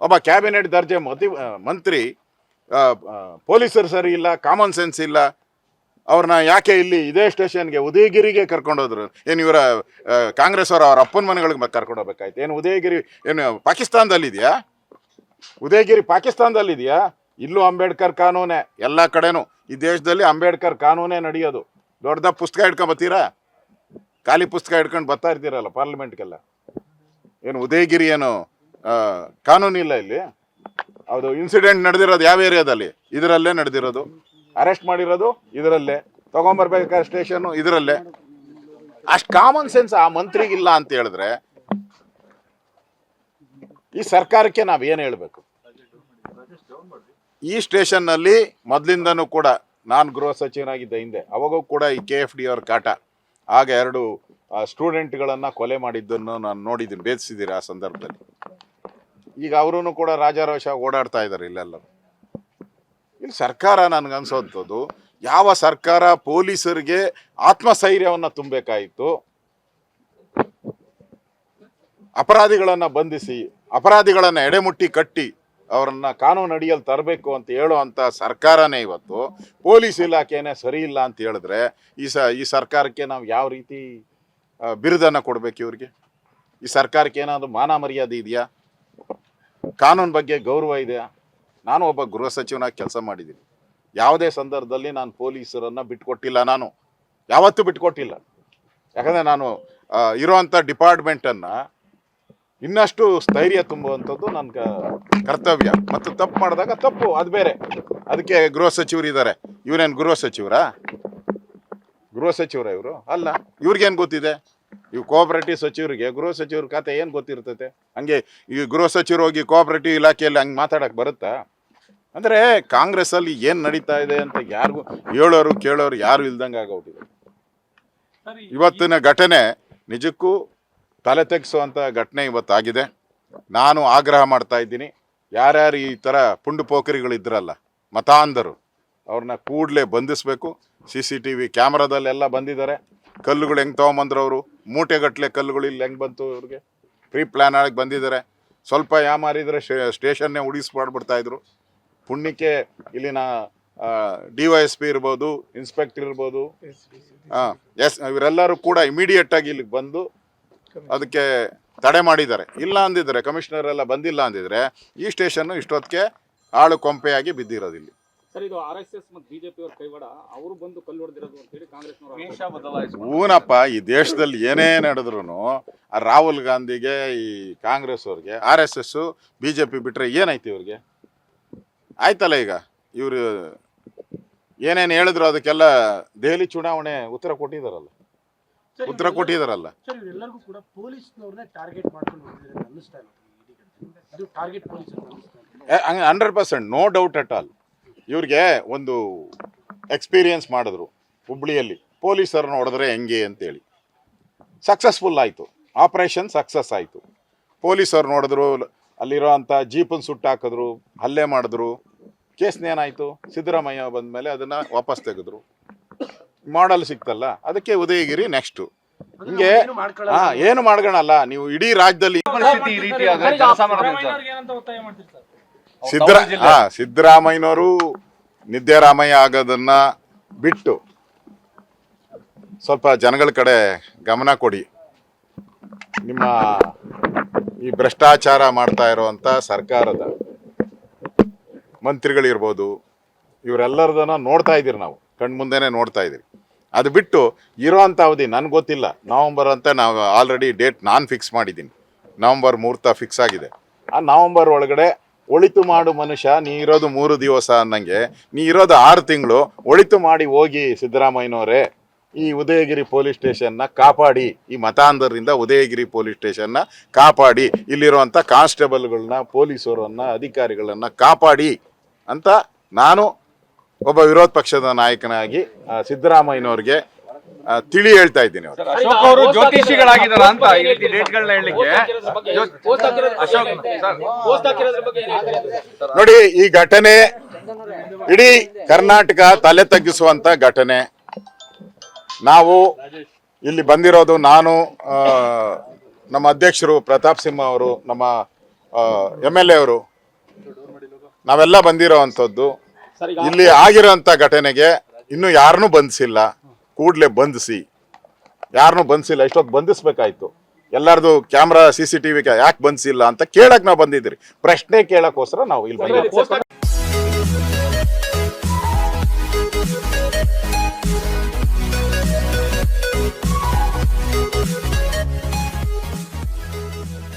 ಒಬ್ಬ ಕ್ಯಾಬಿನೆಟ್ ದರ್ಜೆ ಮಂತ್ರಿ ಪೊಲೀಸರು ಸರಿ ಇಲ್ಲ, ಕಾಮನ್ ಸೆನ್ಸ್ ಇಲ್ಲ, ಅವ್ರನ್ನ ಯಾಕೆ ಇಲ್ಲಿ ಇದೇ ಸ್ಟೇಷನ್ಗೆ ಉದಯಗಿರಿಗೆ ಕರ್ಕೊಂಡೋದ್ರು? ಏನು ಇವರ ಕಾಂಗ್ರೆಸ್ ಅವ್ರ ಅಪ್ಪನ ಮನೆಗಳಿಗೆ ಕರ್ಕೊಂಡು ಹೋಗ್ಬೇಕಾಯ್ತು? ಏನು ಉದಯಗಿರಿ ಏನು ಪಾಕಿಸ್ತಾನದಲ್ಲಿದೆಯಾ? ಉದಯಗಿರಿ ಪಾಕಿಸ್ತಾನದಲ್ಲಿದೆಯಾ? ಇಲ್ಲೂ ಅಂಬೇಡ್ಕರ್ ಕಾನೂನೇ, ಎಲ್ಲ ಕಡೆನೂ ಈ ದೇಶದಲ್ಲಿ ಅಂಬೇಡ್ಕರ್ ಕಾನೂನೇ ನಡೆಯೋದು. ದೊಡ್ಡದ ಪುಸ್ತಕ ಹಿಡ್ಕೊಂಡು ಬರ್ತೀರಾ? ಖಾಲಿ ಪುಸ್ತಕ ಹಿಡ್ಕೊಂಡು ಬರ್ತಾ ಇರ್ತೀರಲ್ಲ ಪಾರ್ಲಿಮೆಂಟ್ಗೆಲ್ಲ. ಏನು ಉದಯಗಿರಿ ಏನು ಕಾನೂನು ಇಲ್ಲ ಇಲ್ಲಿ? ಅದು ಇನ್ಸಿಡೆಂಟ್ ನಡೆದಿರೋದು ಯಾವ ಏರಿಯಾದಲ್ಲಿ? ಇದರಲ್ಲೇ ನಡೆದಿರೋದು. ಅರೆಸ್ಟ್ ಮಾಡಿರೋದು ಇದರಲ್ಲೇ, ತಗೊಂಬರ್ಬೇಕಾದ್ರೆ ಸ್ಟೇಷನ್ನು ಇದರಲ್ಲೇ. ಅಷ್ಟು ಕಾಮನ್ ಸೆನ್ಸ್ ಆ ಮಂತ್ರಿಗಿಲ್ಲ ಅಂತ ಹೇಳಿದ್ರೆ ಈ ಸರ್ಕಾರಕ್ಕೆ ನಾವೇನು ಹೇಳಬೇಕು? ಈ ಸ್ಟೇಷನ್ನಲ್ಲಿ ಮೊದಲಿಂದನೂ ಕೂಡ ನಾನು ಗೃಹ ಸಚಿವನಾಗಿದ್ದೆ ಹಿಂದೆ, ಅವಾಗೂ ಕೂಡ ಈ KFD ಅವ್ರ ಕಾಟ. ಆಗ 2 ಸ್ಟೂಡೆಂಟ್ಗಳನ್ನು ಕೊಲೆ ಮಾಡಿದ್ದನ್ನು ನಾನು ನೋಡಿದ್ದೀನಿ, ಬೇಧಿಸಿದ್ದೀರಿ ಆ ಸಂದರ್ಭದಲ್ಲಿ. ಈಗ ಅವರೂ ಕೂಡ ರಾಜಾರೋಷ ಓಡಾಡ್ತಾ ಇದ್ದಾರೆ ಇಲ್ಲೆಲ್ಲರೂ. ಇಲ್ಲಿ ಸರ್ಕಾರ ನನಗನ್ಸೋಂಥದ್ದು, ಯಾವ ಸರ್ಕಾರ ಪೊಲೀಸರಿಗೆ ಆತ್ಮಸ್ಥೈರ್ಯವನ್ನು ತುಂಬಬೇಕಾಯಿತು, ಅಪರಾಧಿಗಳನ್ನು ಬಂಧಿಸಿ ಅಪರಾಧಿಗಳನ್ನು ಎಡೆಮುಟ್ಟಿ ಕಟ್ಟಿ ಅವರನ್ನು ಕಾನೂನು ಅಡಿಯಲ್ಲಿ ತರಬೇಕು ಅಂತ ಹೇಳುವಂಥ ಸರ್ಕಾರನೇ ಇವತ್ತು ಪೊಲೀಸ್ ಇಲಾಖೆನೇ ಸರಿ ಇಲ್ಲ ಅಂತ ಹೇಳಿದ್ರೆ ಈ ಸರ್ಕಾರಕ್ಕೆ ನಾವು ಯಾವ ರೀತಿ ಬಿರುದನ್ನು ಕೊಡಬೇಕು? ಇವ್ರಿಗೆ ಈ ಸರ್ಕಾರಕ್ಕೆ ಏನಾದರೂ ಮಾನ ಮರ್ಯಾದೆ ಇದೆಯಾ? ಕಾನೂನು ಬಗ್ಗೆ ಗೌರವ ಇದೆಯಾ? ನಾನು ಒಬ್ಬ ಗೃಹ ಸಚಿವನಾಗಿ ಕೆಲಸ ಮಾಡಿದ್ದೀನಿ. ಯಾವುದೇ ಸಂದರ್ಭದಲ್ಲಿ ನಾನು ಪೊಲೀಸರನ್ನು ಬಿಟ್ಕೊಟ್ಟಿಲ್ಲ, ನಾನು ಯಾವತ್ತೂ ಬಿಟ್ಕೊಟ್ಟಿಲ್ಲ. ಯಾಕಂದರೆ ನಾನು ಇರೋವಂಥ ಡಿಪಾರ್ಟ್ಮೆಂಟನ್ನು ಇನ್ನಷ್ಟು ಸ್ಥೈರ್ಯ ತುಂಬುವಂಥದ್ದು ನನ್ನ ಕರ್ತವ್ಯ. ಮತ್ತು ತಪ್ಪು ಮಾಡಿದಾಗ ತಪ್ಪು, ಅದು ಬೇರೆ. ಅದಕ್ಕೆ ಗೃಹ ಸಚಿವರು ಇದ್ದಾರೆ. ಇವರೇನು ಗೃಹ ಸಚಿವರಾ? ಇವರು ಅಲ್ಲ. ಇವ್ರಿಗೇನು ಗೊತ್ತಿದೆ? ಇವು ಕೋಆಪರೇಟಿವ್ ಸಚಿವರಿಗೆ ಗೃಹ ಸಚಿವ್ರ ಖಾತೆ ಏನು ಗೊತ್ತಿರ್ತೈತೆ? ಹಂಗೆ ಈ ಗೃಹ ಸಚಿವರು ಹೋಗಿ ಕೋಆಪರೇಟಿವ್ ಇಲಾಖೆಯಲ್ಲಿ ಹಂಗೆ ಮಾತಾಡೋಕ್ಕೆ ಬರುತ್ತಾ? ಅಂದರೆ ಕಾಂಗ್ರೆಸ್ಸಲ್ಲಿ ಏನು ನಡೀತಾ ಇದೆ ಅಂತ ಯಾರಿಗೂ ಹೇಳೋರು ಕೇಳೋರು ಯಾರು ಇಲ್ದಂಗೆ ಆಗೋಗ್ಬಿಟ್ಟಿದೆ. ಇವತ್ತಿನ ಘಟನೆ ನಿಜಕ್ಕೂ ತಲೆ ತೆಗೆಸುವಂಥ ಘಟನೆ ಇವತ್ತಾಗಿದೆ. ನಾನು ಆಗ್ರಹ ಮಾಡ್ತಾ ಇದ್ದೀನಿ, ಯಾರ್ಯಾರು ಈ ಥರ ಪುಂಡು ಪೋಖರಿಗಳಿದ್ರಲ್ಲ ಮತಾಂಧರು, ಅವ್ರನ್ನ ಕೂಡಲೇ ಬಂಧಿಸಬೇಕು. CCTV ಕ್ಯಾಮ್ರಾದಲ್ಲೆಲ್ಲ ಬಂದಿದ್ದಾರೆ. ಕಲ್ಲುಗಳು ಹೆಂಗೆ ತೊಗೊಂಬಂದ್ರು ಅವರು? ಮೂಟೆಗಟ್ಟಲೆ ಕಲ್ಲುಗಳು ಇಲ್ಲಿ ಹೆಂಗೆ ಬಂತು? ಇವ್ರಿಗೆ ಪ್ರೀ ಪ್ಲ್ಯಾನ್ ಆಗಿ ಬಂದಿದ್ದಾರೆ. ಸ್ವಲ್ಪ ಯಾಮಾರಿದರೆ ಸ್ಟೇಷನ್ನೇ ಉಳಿಸ್ಬಿಡ್ತಾಯಿದ್ರು. ಪುಣ್ಯಕ್ಕೆ ಇಲ್ಲಿನ DYSP ಇರ್ಬೋದು, ಇನ್ಸ್ಪೆಕ್ಟರ್ ಇರ್ಬೋದು, ಇವರೆಲ್ಲರೂ ಕೂಡ ಇಮಿಡಿಯೇಟಾಗಿ ಇಲ್ಲಿಗೆ ಬಂದು ಅದಕ್ಕೆ ತಡೆ ಮಾಡಿದ್ದಾರೆ. ಇಲ್ಲ ಅಂದಿದ್ರೆ, ಕಮಿಷನರ್ ಎಲ್ಲ ಬಂದಿಲ್ಲ ಅಂದಿದ್ರೆ ಈ ಸ್ಟೇಷನ್ನು ಇಷ್ಟೊತ್ತಿಗೆ ಆಳು ಕೊಂಪೆಯಾಗಿ ಬಿದ್ದಿರೋದಿಲ್ಲ. ಊನಪ್ಪ, ಈ ದೇಶದಲ್ಲಿ ಏನೇ ನಡೆದ್ರು ಆ ರಾಹುಲ್ ಗಾಂಧಿಗೆ, ಈ ಕಾಂಗ್ರೆಸ್ ಅವ್ರಿಗೆ, RSS BJP ಬಿಟ್ರೆ ಏನೈತಿ ಇವ್ರಿಗೆ? ಆಯ್ತಲ್ಲ, ಈಗ ಇವರು ಏನೇನು ಹೇಳಿದ್ರು ಅದಕ್ಕೆಲ್ಲ ದೆಹಲಿ ಚುನಾವಣೆ ಉತ್ತರ ಕೊಟ್ಟಿದ್ದಾರಲ್ಲ. ಎಲ್ಲರಿಗೂ ಕೂಡ ಪೊಲೀಸ್ನವ್ರನ್ನೇ ಟಾರ್ಗೆಟ್ ಮಾಡ್ಕೊಂಡು ಹೋಗ್ತಿದ್ದಾರೆ ಅನ್ನಿಸ್ತಾ ಇಲ್ಲ. ಅದು target police 100% no doubt at all. ಇವ್ರಿಗೆ ಒಂದು ಎಕ್ಸ್ಪೀರಿಯನ್ಸ್ ಮಾಡಿದ್ರು ಹುಬ್ಳಿಯಲ್ಲಿ, ಪೊಲೀಸರನ್ನ ಹೊಡೆದ್ರೆ ಹೆಂಗೆ ಅಂತೇಳಿ. ಸಕ್ಸಸ್ಫುಲ್ ಆಯಿತು, ಆಪರೇಷನ್ ಸಕ್ಸಸ್ ಆಯಿತು. ಪೊಲೀಸರು ನೋಡಿದ್ರು, ಅಲ್ಲಿರೋ ಅಂಥ ಜೀಪನ್ನು ಸುಟ್ಟಾಕಿದ್ರು, ಹಲ್ಲೆ ಮಾಡಿದ್ರು. ಕೇಸ್ನೇನಾಯಿತು? ಸಿದ್ದರಾಮಯ್ಯ ಬಂದ ಮೇಲೆ ಅದನ್ನು ವಾಪಸ್ ತೆಗೆದ್ರು. ಮಾಡಲ್ ಸಿಕ್ತಲ್ಲ, ಅದಕ್ಕೆ ಉದಯಗಿರಿ ನೆಕ್ಸ್ಟು. ಹಿಂಗೆ ಏನು ಮಾಡ್ಕೊಳಲ್ಲ ನೀವು ಇಡೀ ರಾಜ್ಯದಲ್ಲಿ. ಸಿದ್ದರಾಮಯ್ಯನವರು ನಿದ್ದೆರಾಮಯ್ಯ ಆಗೋದನ್ನ ಬಿಟ್ಟು ಸ್ವಲ್ಪ ಜನಗಳ ಕಡೆ ಗಮನ ಕೊಡಿ. ನಿಮ್ಮ ಈ ಭ್ರಷ್ಟಾಚಾರ ಮಾಡ್ತಾ ಇರುವಂಥ ಸರ್ಕಾರದ ಮಂತ್ರಿಗಳಿರ್ಬೋದು, ಇವರೆಲ್ಲರದನ್ನ ನೋಡ್ತಾ ಇದ್ದೀರಿ, ನಾವು ಕಣ್ಮುಂದೆನೇ ನೋಡ್ತಾ ಇದ್ದೀರಿ. ಅದು ಬಿಟ್ಟು ಇರೋ ಅಂಥ ಅವಧಿ ನನಗೆ ಗೊತ್ತಿಲ್ಲ. ನವಂಬರ್ ಅಂತ ನಾವು ಆಲ್ರೆಡಿ ಡೇಟ್ ನಾನು ಫಿಕ್ಸ್ ಮಾಡಿದ್ದೀನಿ. ನವಂಬರ್ ಮುಹೂರ್ತ ಫಿಕ್ಸ್ ಆಗಿದೆ. ಆ ನವಂಬರ್ ಒಳಗಡೆ ಒಳಿತು ಮಾಡು ಮನುಷ್ಯ, ನೀ ಇರೋದು 3 ದಿವಸ ಅನ್ನಂಗೆ ನೀ ಇರೋದು 6 ತಿಂಗಳು ಒಳಿತು ಮಾಡಿ ಹೋಗಿ. ಸಿದ್ದರಾಮಯ್ಯನವರೇ, ಈ ಉದಯಗಿರಿ ಪೊಲೀಸ್ ಸ್ಟೇಷನ್ನ ಕಾಪಾಡಿ, ಈ ಮತಾಂಧರಿಂದ ಉದಯಗಿರಿ ಪೊಲೀಸ್ ಸ್ಟೇಷನ್ನ ಕಾಪಾಡಿ, ಇಲ್ಲಿರುವಂಥ ಕಾನ್ಸ್ಟೇಬಲ್ಗಳನ್ನ, ಪೊಲೀಸರನ್ನ, ಅಧಿಕಾರಿಗಳನ್ನ ಕಾಪಾಡಿ ಅಂತ ನಾನು ಒಬ್ಬ ವಿರೋಧ ಪಕ್ಷದ ನಾಯಕನಾಗಿ ಸಿದ್ದರಾಮಯ್ಯನವ್ರಿಗೆ ತಿಳಿ ಹೇಳ್ತಾ ಇದ್ದೀನಿ. ಅಶೋಕ್ ಅವರು ಜ್ಯೋತಿಷಿಗಳಾಗಿದ್ದಾರ ಅಂತ ಈ ರೀತಿ ಡೇಟ್ಗಳನ್ನ ಹೇಳಲಿಕ್ಕೆ? ನೋಡಿ, ಈ ಘಟನೆ ಇಡೀ ಕರ್ನಾಟಕ ತಲೆ ತಗ್ಗಿಸುವಂತ ಘಟನೆ. ನಾವು ಇಲ್ಲಿ ಬಂದಿರೋದು, ನಾನು, ನಮ್ಮ ಅಧ್ಯಕ್ಷರು ಪ್ರತಾಪ್ ಸಿಂಹ ಅವರು, ನಮ್ಮ MLA ಅವರು ನಾವೆಲ್ಲ ಬಂದಿರೋ ಅಂಥದ್ದು. ಇಲ್ಲಿ ಆಗಿರೋಂಥ ಘಟನೆಗೆ ಇನ್ನೂ ಯಾರನ್ನೂ ಬಂಧಿಸಿಲ್ಲ. ಕೂಡಲೇ ಬಂಧಿಸಿ, ಯಾರನ್ನೂ ಬಂಧಿಸಿಲ್ಲ. ಇಷ್ಟೊತ್ತು ಬಂಧಿಸ್ಬೇಕಾಯ್ತು. ಎಲ್ಲರದು ಕ್ಯಾಮ್ರಾ CCTV ಯಾಕೆ ಬಂಧಿಸಿಲ್ಲ ಅಂತ ಕೇಳಕ್ ನಾವು ಬಂದಿದ್ದೀರಿ. ಪ್ರಶ್ನೆ ಕೇಳಕ್ಕೋಸ್ಕರ ನಾವು ಇಲ್ಲಿ ಬಂದಿದ್ದೀವಿ.